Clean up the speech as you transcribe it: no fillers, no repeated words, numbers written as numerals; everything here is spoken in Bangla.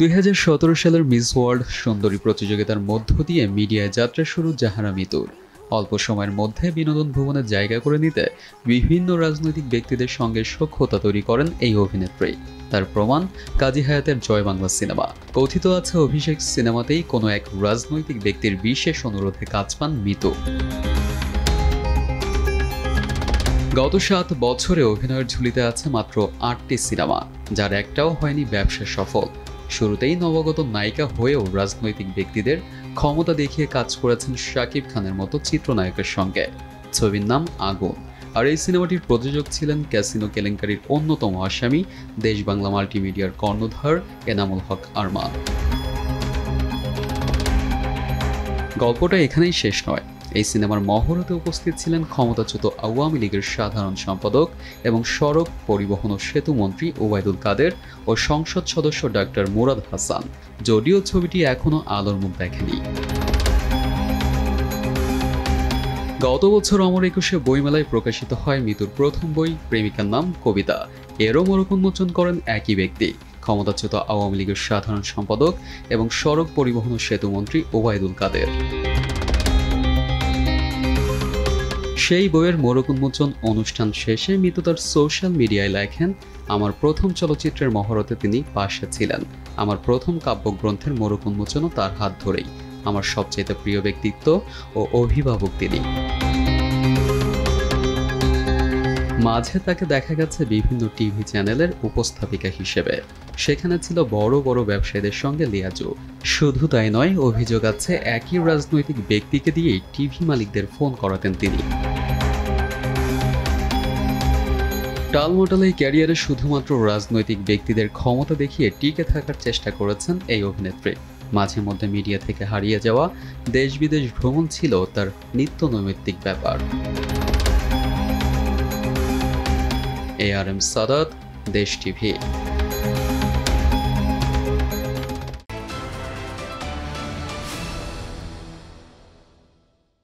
2017 সালের মিস ওয়ার্ল্ড সুন্দরী প্রতিযোগিতার মধ্য দিয়ে মিডিয়ায় যাত্রা শুরু জাহারা মিতুর। অল্প সময়ের মধ্যে বিনোদন ভুবনে জায়গা করে নিতে বিভিন্ন রাজনৈতিক ব্যক্তিদের সঙ্গে সখ্যতা তৈরি করেন এই অভিনেত্রী। তার প্রমাণ কাজী হায়াতের জয় বাংলা সিনেমা। কথিত আছে অভিষেক সিনেমাতেই কোনো এক রাজনৈতিক ব্যক্তির বিশেষ অনুরোধে কাজ পান মিতু। গত 7 বছরে অভিনয়ের ঝুলিতে আছে মাত্র 8টি সিনেমা, যার একটাও হয়নি ব্যবসা সফল। শুরুতেই নবাগত নায়িকা হয়েও রাজনৈতিক ব্যক্তিদের ক্ষমতা দেখিয়ে কাজ করেছেন শাকিব খানের মতো চিত্রনায়কের সঙ্গে। ছবির নাম আগুন, আর এই সিনেমাটির প্রযোজক ছিলেন ক্যাসিনো কেলেঙ্কারির অন্যতম আসামি দেশ বাংলা মাল্টিমিডিয়ার কর্ণধার এনামুল হক আরমান। গল্পটা এখানেই শেষ নয়। এই সিনেমার মহরতে উপস্থিত ছিলেন ক্ষমতাচ্যুত আওয়ামী লীগের সাধারণ সম্পাদক এবং সড়ক পরিবহন ও সেতু মন্ত্রী ওবায়দুল কাদের ও সংসদ সদস্য ডাক্তার মুরাদ হাসান, যদিও ছবিটি এখনও আলোর মুখ দেখেনি। গত বছর অমর একুশে বইমেলায় প্রকাশিত হয় মিতুর প্রথম বই প্রেমিকার নাম কবিতা। এরও মোড়ক উন্মোচন করেন একই ব্যক্তি, ক্ষমতাচ্যুত আওয়ামী লীগের সাধারণ সম্পাদক এবং সড়ক পরিবহন ও সেতু মন্ত্রী ওবায়দুল কাদের। সেই বইয়ের মোড়ক উন্মোচন অনুষ্ঠান শেষে মিতু তার সোশ্যাল মিডিয়ায় লেখেন, আমার প্রথম চলচ্চিত্রের মহরতে তিনি পাশে ছিলেন। আমার প্রথম কাব্যগ্রন্থের মোড়ক উন্মোচনও তার হাত ধরেই। আমার সবচেয়ে প্রিয় ব্যক্তিত্ব ও অভিভাবক তিনি। মাঝে তাকে দেখা গেছে বিভিন্ন টিভি চ্যানেলের উপস্থাপিকা হিসেবে। সেখানে ছিল বড় বড় ব্যবসায়ীদের সঙ্গে লিয়াজু। শুধু তাই নয়, অভিযোগ আছে একই রাজনৈতিক ব্যক্তিকে দিয়েই টিভি মালিকদের ফোন করাতেন তিনি। টালমোটাল এই ক্যারিয়ারে শুধুমাত্র রাজনৈতিক ব্যক্তিদের ক্ষমতা দেখিয়ে টিকে থাকার চেষ্টা করেছেন এই অভিনেত্রী। মাঝে মধ্যে মিডিয়া থেকে হারিয়ে যাওয়া, দেশ বিদেশ ভ্রমণ ছিল তার নিত্য নৈমিত্তিক ব্যাপার। ARM সাদাত, দেশ টিভি।